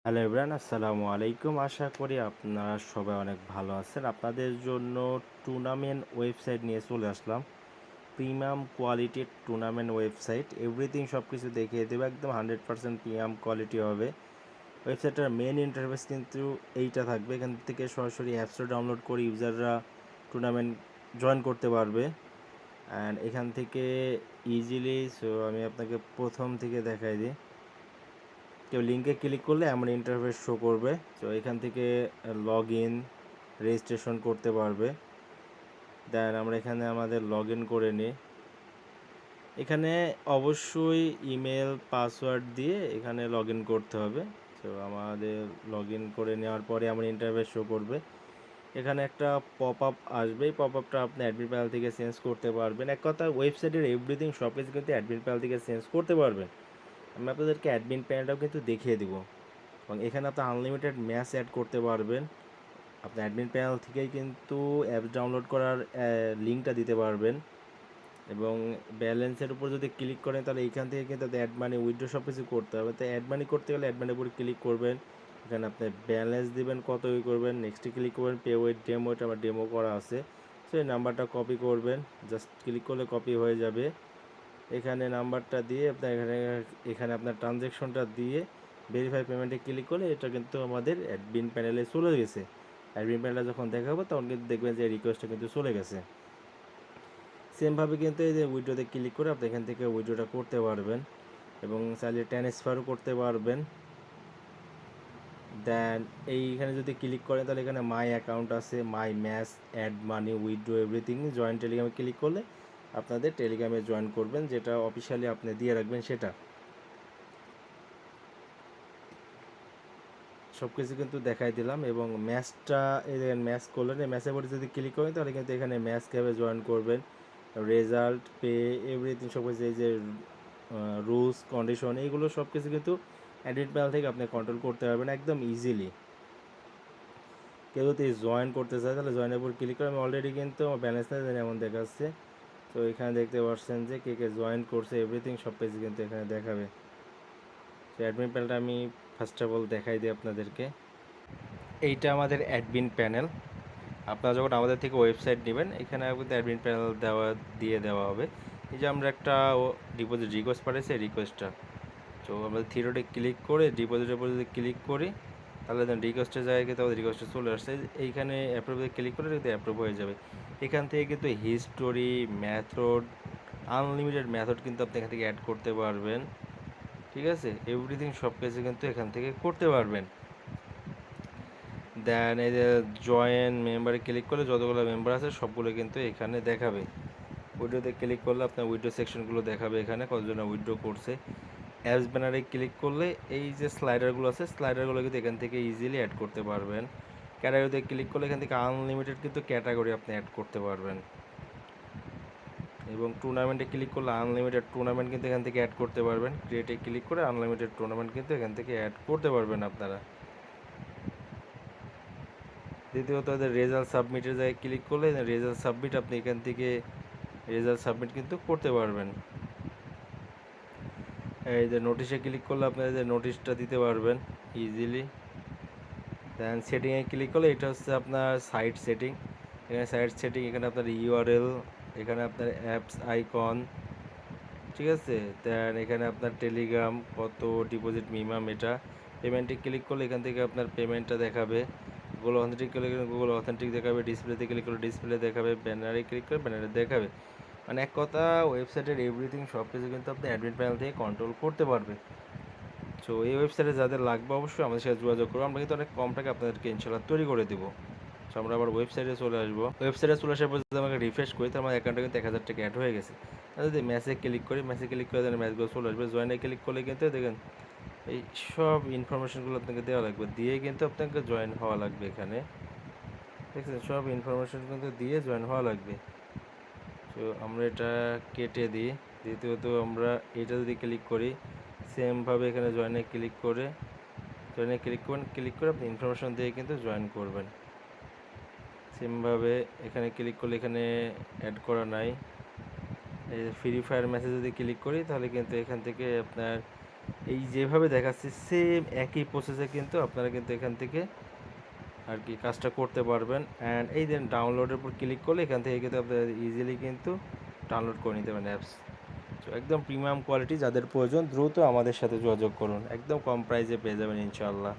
Hello everyone, আসসালামু আলাইকুম। আশা করি আপনারা সবাই অনেক ভালো আছেন। আপনাদের জন্য টুর্নামেন্ট ওয়েবসাইট নিয়ে চলে আসলাম। প্রিমিয়াম কোয়ালিটির টুর্নামেন্ট ওয়েবসাইট, এভরিথিং সব কিছু দেখিয়ে দেবে, একদম 100% প্রিমিয়াম কোয়ালিটি হবে। ওয়েবসাইটটার মেন ইন্টারফেস কিন্তু এইটা থাকবে। এখান থেকে সরাসরি অ্যাপসটা ডাউনলোড করে ইউজাররা টুর্নামেন্ট জয়েন করতে পারবে। অ্যান্ড এখান থেকে ইজিলি, আমি আপনাকে প্রথম থেকে দেখাই দিই। কেউ লিঙ্কে ক্লিক করলে এমন ইন্টারফেস শো করবে। তো এখান থেকে লগ ইন, রেজিস্ট্রেশন করতে পারবে। দেন আমরা এখানে আমাদের লগ ইন করে নিই। এখানে অবশ্যই ইমেল পাসওয়ার্ড দিয়ে এখানে লগ ইন করতে হবে। তো আমাদের লগ ইন করে নেওয়ার পরে এমন ইন্টারফেস শো করবে। এখানে একটা পপ আপ আসবে। এই পপ আপটা আপনি অ্যাডমিন প্যানেল থেকে চেঞ্জ করতে পারবেন। এক কথা, ওয়েবসাইটের এভরিথিং সব কিছু কিন্তু অ্যাডমিন প্যানেল থেকে চেঞ্জ করতে পারবেন। আমি আপনাদেরকে অ্যাডমিন প্যানেলটাও কিন্তু দেখিয়ে দিব। এবং এখানে আপনি আনলিমিটেড ম্যাচ অ্যাড করতে পারবেন। আপনি অ্যাডমিন প্যানেল থেকেই কিন্তু অ্যাপস ডাউনলোড করার লিঙ্কটা দিতে পারবেন। এবং ব্যালেন্সের উপর যদি ক্লিক করেন তাহলে এইখান থেকে কিন্তু অ্যাড মানি, উইথড্র সব কিছু করতে হবে। তাই অ্যাড মানি করতে গেলে অ্যাড মানির উপর ক্লিক করবেন। এখানে আপনি ব্যালেন্স দিবেন, কত করবেন, নেক্সটে ক্লিক করবেন, পে উইথ ডেমো, এটা আমার ডেমো করা আছে। সো এই নাম্বারটা কপি করবেন, জাস্ট ক্লিক করলে কপি হয়ে যাবে। এখানে নাম্বারটা দিয়ে আপনার এখানে আপনার ট্রানজ্যাকশনটা দিয়ে ভেরিফাই পেমেন্টে ক্লিক করলে এটা কিন্তু আমাদের অ্যাডমিন প্যানেলে চলে গেছে। অ্যাডমিন প্যানেলে যখন দেখাবো তখন কিন্তু দেখবেন যে রিকোয়েস্টটা কিন্তু চলে গেছে। সেমভাবে কিন্তু এই যে উইড্রোতে ক্লিক করে আপনি এখান থেকে উইড্রোটা করতে পারবেন এবং চাইলে ট্রান্সফারও করতে পারবেন। দেন এইখানে যদি ক্লিক করেন তাহলে এখানে মাই অ্যাকাউন্ট আছে, my match, add money, withdraw, everything. Join টেলিগ্রামে ক্লিক করলে আপনাদের টেলিগ্রামে জয়েন করবেন, যেটা অফিসিয়ালি আপনি দিয়ে রাখবেন সেটা। সব কিছু কিন্তু দেখাই দিলাম এবং ম্যাচটা, এই দেখেন ম্যাচ করলেন, এই ম্যাচের পরে যদি ক্লিক করেন তাহলে কিন্তু এখানে ম্যাচ কীভাবে জয়েন করবেন, রেজাল্ট, পে, এভরিথিং সব কিছু, এই যে রুলস কন্ডিশন, এইগুলো সব কিছু কিন্তু অ্যাডমিন প্যানেল থেকে আপনি কন্ট্রোল করতে পারবেন একদম ইজিলি। কেউ যদি জয়েন করতে চায় তাহলে জয়েনের উপর ক্লিক করে, আমি অলরেডি কিন্তু আমার ব্যালেন্স নেই এমন দেখাচ্ছে। তো এখানে দেখতে পাচ্ছেন যে কে কে জয়েন করছে, এভরিথিং সব কিছু কিন্তু এখানে দেখাবে। তো অ্যাডমিন প্যানেলটা আমি ফার্স্ট অফ অল দেখাই দিই আপনাদেরকে। এইটা আমাদের অ্যাডমিন প্যানেল। আপনারা যখন আমাদের থেকে ওয়েবসাইট নেবেন এখানে আপনাদের অ্যাডমিন প্যানেল দেওয়া হবে। এই যে আমরা একটা ডিপোজিট রিকোয়েস্ট পাঠিয়েছি, এই রিকোয়েস্টটা। তো আমরা থিরোটে ক্লিক করে ডিপোজিটের উপর যদি ক্লিক করি তাহলে রিকোয়েস্টের জায়গায় কিন্তু আমাদের রিকোয়েস্টে চলে আসছে। এইখানে অ্যাপ্রুভে ক্লিক করে কিন্তু অ্যাপ্রুভ হয়ে যাবে। এখান থেকে কিন্তু হিস্টোরি, মেথড, আনলিমিটেড মেথড কিন্তু আপনি এখান থেকে অ্যাড করতে পারবেন। ঠিক আছে, এভরিথিং সব কিছু কিন্তু এখান থেকে করতে পারবেন। দেন এই যে জয়েন মেম্বারে ক্লিক করলে যতগুলো মেম্বার আছে সবগুলো কিন্তু এখানে দেখাবে। উইড্রোতে ক্লিক করলে আপনার উইড্রো সেকশনগুলো দেখাবে, এখানে কতজন উইড্রো করছে। অ্যাপস ব্যানারে ক্লিক করলে এই যে স্লাইডারগুলো আছে, স্লাইডারগুলো কিন্তু এখান থেকে ইজিলি অ্যাড করতে পারবেন। ক্যাটাগরিতে ক্লিক করলে এখান থেকে আনলিমিটেড কিন্তু ক্যাটাগরি আপনি অ্যাড করতে পারবেন। এবং টুর্নামেন্টে ক্লিক করলে আনলিমিটেড টুর্নামেন্ট কিন্তু এখান থেকে অ্যাড করতে পারবেন। ক্রিয়েটে ক্লিক করে আনলিমিটেড টুর্নামেন্ট কিন্তু এখান থেকে অ্যাড করতে পারবেন আপনারা। দ্বিতীয়ত রেজাল্ট সাবমিটের জায়গায় ক্লিক করলে রেজাল্ট সাবমিট আপনি এখান থেকে রেজাল্ট সাবমিট কিন্তু করতে পারবেন। এই যে নোটিশে ক্লিক করলে আপনারা যে নোটিশটা দিতে পারবেন ইজিলি। দেন সেটিংয়ে ক্লিক করলে এটা হচ্ছে আপনার সাইট সেটিং। এখানে সাইট সেটিং, এখানে আপনার ইউআরএল, এখানে আপনার অ্যাপস আইকন, ঠিক আছে। দেন এখানে আপনার টেলিগ্রাম, কত ডিপোজিট মিনিমাম, এটা পেমেন্টে ক্লিক করলে এখান থেকে আপনার পেমেন্টটা দেখাবে। গুগল অথেন্টিক ক্লিক করলে গুগল অথেন্টিক দেখাবে, ডিসপ্লেতে ক্লিক করলে ডিসপ্লে দেখাবে, ব্যানারে ক্লিক করে ব্যানারে দেখাবে। মানে এক কথা, ওয়েবসাইটের এভরিথিং সব কিছু কিন্তু আপনি অ্যাডমিন প্যানেল থেকে কন্ট্রোল করতে পারবে। সো এই ওয়েবসাইটে যাদের লাগবে অবশ্যই আমাদের সাথে যোগাযোগ করবো, আমরা কিন্তু অনেক কম টাকা আপনাদেরকে ইনশাল্লাহ তৈরি করে দেবো। সো আমরা আবার ওয়েবসাইটে চলে আসবো। ওয়েবসাইটে চলে আসার পর যদি আমাকে রিফ্রেশ করি তাহলে আমার অ্যাকাউন্টে কিন্তু 1000 টাকা অ্যাড হয়ে গেছে। আর যদি ম্যাচে ক্লিক করি, ম্যাচে ক্লিক করে দেন ম্যাচগুলো চলে আসবে। জয়েনে ক্লিক করলে কিন্তু দেখেন এই সব ইনফরমেশনগুলো আপনাকে দেওয়া লাগবে, দিয়ে কিন্তু আপনাকে জয়েন হওয়া লাগবে। এখানে দেখছেন সব ইনফরমেশন কিন্তু দিয়ে জয়েন হওয়া লাগবে। তো আমরা এটা কেটে দিই। দ্বিতীয়ত আমরা এটা যদি ক্লিক করি, সেমভাবে এখানে জয়েনে ক্লিক করে ক্লিক করে আপনি ইনফরমেশন দিয়ে কিন্তু জয়েন করবেন। সেমভাবে এখানে ক্লিক করলে এখানে অ্যাড করা নাই। এই যে ফ্রি ফায়ার ম্যাচে যদি ক্লিক করি তাহলে কিন্তু এখান থেকে আপনার এই যেভাবে দেখাচ্ছি সেম একই প্রসেসে কিন্তু আপনারা কিন্তু এখান থেকে আর কি কাজটা করতে পারবেন। অ্যান্ড এই দেন ডাউনলোডের উপর ক্লিক করলে এখান থেকে কিন্তু আপনারা ইজিলি কিন্তু ডাউনলোড করে নিতে পারেন অ্যাপস। তো একদম প্রিমিয়াম কোয়ালিটি, যাদের প্রয়োজন দ্রুত আমাদের সাথে যোগাযোগ করুন, একদম কম প্রাইসে পেয়ে যাবেন ইনশাআল্লাহ।